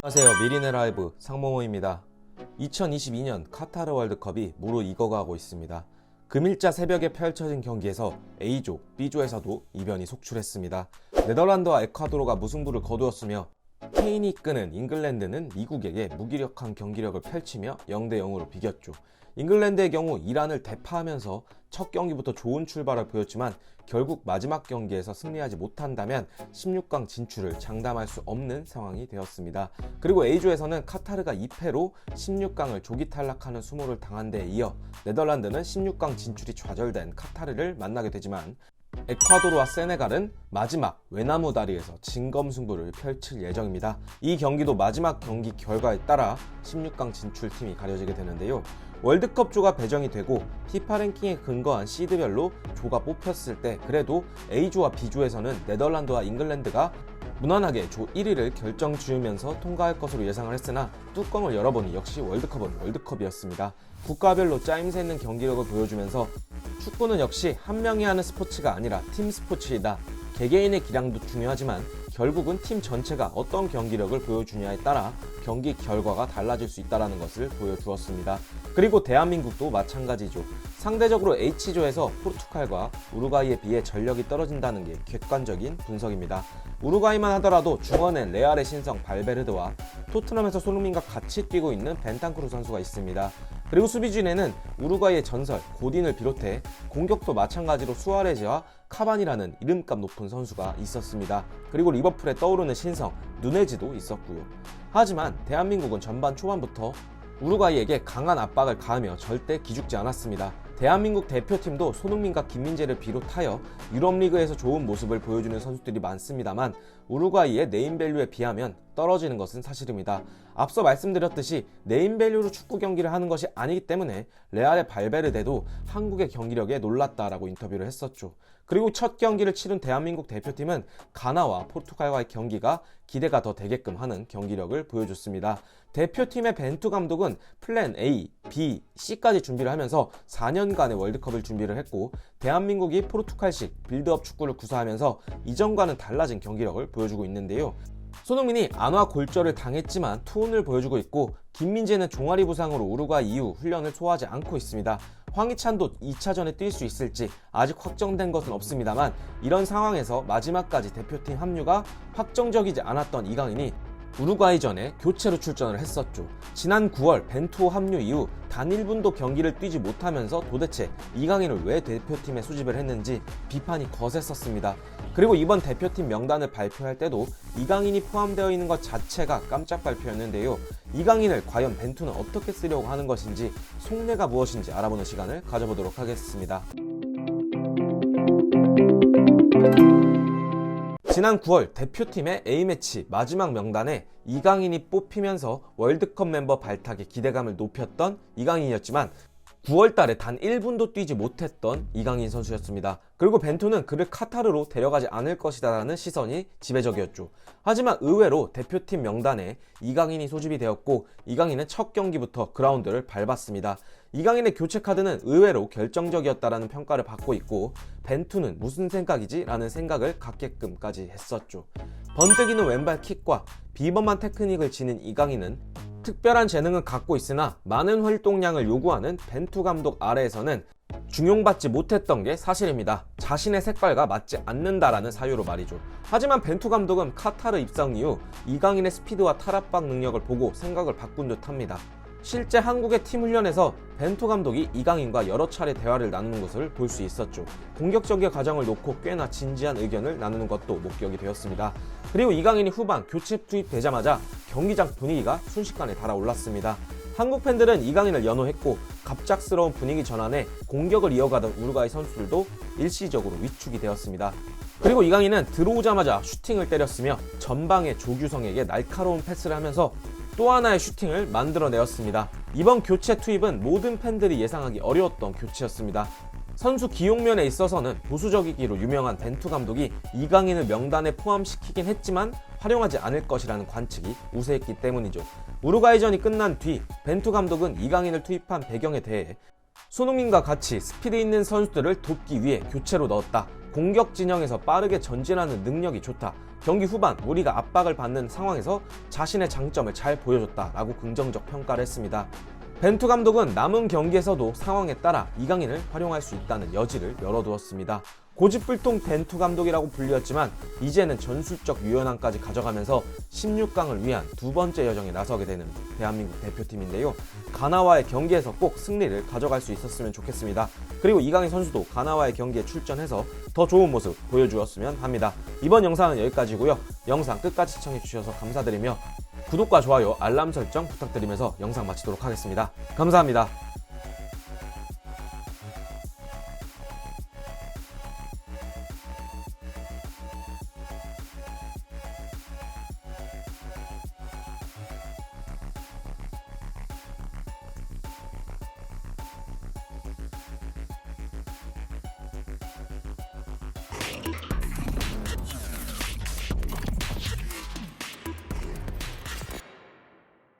안녕하세요. 미리네 라이브 상몽호입니다. 2022년 카타르 월드컵이 무르 익어가고 있습니다. 금일자 새벽에 펼쳐진 경기에서 A조, B조에서도 이변이 속출했습니다. 네덜란드와 에콰도르가 무승부를 거두었으며 케인이 이끄는 잉글랜드는 미국에게 무기력한 경기력을 펼치며 0대0으로 비겼죠. 잉글랜드의 경우 이란을 대파하면서 첫 경기부터 좋은 출발을 보였지만 결국 마지막 경기에서 승리하지 못한다면 16강 진출을 장담할 수 없는 상황이 되었습니다. 그리고 A조에서는 카타르가 2패로 16강을 조기 탈락하는 수모를 당한 데 이어 네덜란드는 16강 진출이 좌절된 카타르를 만나게 되지만 에콰도르와 세네갈은 마지막 외나무 다리에서 진검승부를 펼칠 예정입니다. 이 경기도 마지막 경기 결과에 따라 16강 진출팀이 가려지게 되는데요. 월드컵 조가 배정이 되고 피파 랭킹에 근거한 시드별로 조가 뽑혔을 때 그래도 A조와 B조에서는 네덜란드와 잉글랜드가 무난하게 조 1위를 결정 지으면서 통과할 것으로 예상을 했으나 뚜껑을 열어보니 역시 월드컵은 월드컵이었습니다. 국가별로 짜임새 있는 경기력을 보여주면서 축구는 역시 한 명이 하는 스포츠가 아니라 팀 스포츠이다. 개개인의 기량도 중요하지만 결국은 팀 전체가 어떤 경기력을 보여주냐에 따라 경기 결과가 달라질 수 있다는 것을 보여주었습니다. 그리고 대한민국도 마찬가지죠. 상대적으로 H조에서 포르투갈과 우루과이에 비해 전력이 떨어진다는 게 객관적인 분석입니다. 우루과이만 하더라도 중원에 레알의 신성 발베르데와 토트넘에서 손흥민과 같이 뛰고 있는 벤탄쿠르 선수가 있습니다. 그리고 수비진에는 우루과이의 전설 고딘을 비롯해 공격도 마찬가지로 수아레즈와 카반이라는 이름값 높은 선수가 있었습니다. 그리고 리버풀에 떠오르는 신성 누네즈도 있었고요. 하지만 대한민국은 전반 초반부터 우루과이에게 강한 압박을 가하며 절대 기죽지 않았습니다. 대한민국 대표팀도 손흥민과 김민재를 비롯하여 유럽리그에서 좋은 모습을 보여주는 선수들이 많습니다만 우루과이의 네임밸류에 비하면 떨어지는 것은 사실입니다. 앞서 말씀드렸듯이 네임밸류로 축구 경기를 하는 것이 아니기 때문에 레알의 발베르데도 한국의 경기력에 놀랐다라고 인터뷰를 했었죠. 그리고 첫 경기를 치른 대한민국 대표팀은 가나와 포르투갈과의 경기가 기대가 더 되게끔 하는 경기력을 보여줬습니다. 대표팀의 벤투 감독은 플랜 A, B, C까지 준비를 하면서 4년간의 월드컵을 준비를 했고 대한민국이 포르투갈식 빌드업 축구를 구사하면서 이전과는 달라진 경기력을 보여주고 있는데요. 손흥민이 안와 골절을 당했지만 투혼을 보여주고 있고 김민재는 종아리 부상으로 우루과이 이후 훈련을 소화하지 않고 있습니다. 황희찬도 2차전에 뛸 수 있을지 아직 확정된 것은 없습니다만 이런 상황에서 마지막까지 대표팀 합류가 확정적이지 않았던 이강인이 우루과이전에 교체로 출전을 했었죠. 지난 9월 벤투 합류 이후 단 1분도 경기를 뛰지 못하면서 도대체 이강인을 왜 대표팀에 수집을 했는지 비판이 거셌었습니다. 그리고 이번 대표팀 명단을 발표할 때도 이강인이 포함되어 있는 것 자체가 깜짝 발표였는데요. 이강인을 과연 벤투는 어떻게 쓰려고 하는 것인지 속내가 무엇인지 알아보는 시간을 가져보도록 하겠습니다. 지난 9월 대표팀의 A매치 마지막 명단에 이강인이 뽑히면서 월드컵 멤버 발탁에 기대감을 높였던 이강인이었지만 9월 달에 단 1분도 뛰지 못했던 이강인 선수였습니다. 그리고 벤투는 그를 카타르로 데려가지 않을 것이다 라는 시선이 지배적이었죠. 하지만 의외로 대표팀 명단에 이강인이 소집이 되었고 이강인은 첫 경기부터 그라운드를 밟았습니다. 이강인의 교체 카드는 의외로 결정적이었다라는 평가를 받고 있고 벤투는 무슨 생각이지? 라는 생각을 갖게끔까지 했었죠. 번뜩이는 왼발 킥과 비범한 테크닉을 지닌 이강인은 특별한 재능은 갖고 있으나 많은 활동량을 요구하는 벤투 감독 아래에서는 중용받지 못했던 게 사실입니다. 자신의 색깔과 맞지 않는다라는 사유로 말이죠. 하지만 벤투 감독은 카타르 입성 이후 이강인의 스피드와 탈압박 능력을 보고 생각을 바꾼 듯합니다. 실제 한국의 팀 훈련에서 벤투 감독이 이강인과 여러 차례 대화를 나누는 것을 볼 수 있었죠. 공격적인 과정을 놓고 꽤나 진지한 의견을 나누는 것도 목격이 되었습니다. 그리고 이강인이 후반 교체 투입되자마자 경기장 분위기가 순식간에 달아올랐습니다. 한국 팬들은 이강인을 연호했고 갑작스러운 분위기 전환에 공격을 이어가던 우루과이 선수들도 일시적으로 위축이 되었습니다. 그리고 이강인은 들어오자마자 슈팅을 때렸으며 전방의 조규성에게 날카로운 패스를 하면서 또 하나의 슈팅을 만들어내었습니다. 이번 교체 투입은 모든 팬들이 예상하기 어려웠던 교체였습니다. 선수 기용면에 있어서는 보수적이기로 유명한 벤투 감독이 이강인을 명단에 포함시키긴 했지만 활용하지 않을 것이라는 관측이 우세했기 때문이죠. 우루과이전이 끝난 뒤 벤투 감독은 이강인을 투입한 배경에 대해 손흥민과 같이 스피드 있는 선수들을 돕기 위해 교체로 넣었다. 공격 진영에서 빠르게 전진하는 능력이 좋다. 경기 후반 우리가 압박을 받는 상황에서 자신의 장점을 잘 보여줬다라고 긍정적 평가를 했습니다. 벤투 감독은 남은 경기에서도 상황에 따라 이강인을 활용할 수 있다는 여지를 열어두었습니다. 고집불통 벤투 감독이라고 불리웠지만 이제는 전술적 유연함까지 가져가면서 16강을 위한 두 번째 여정에 나서게 되는 대한민국 대표팀인데요. 가나와의 경기에서 꼭 승리를 가져갈 수 있었으면 좋겠습니다. 그리고 이강인 선수도 가나와의 경기에 출전해서 더 좋은 모습 보여주었으면 합니다. 이번 영상은 여기까지고요. 영상 끝까지 시청해주셔서 감사드리며 구독과 좋아요, 알람 설정 부탁드리면서 영상 마치도록 하겠습니다. 감사합니다.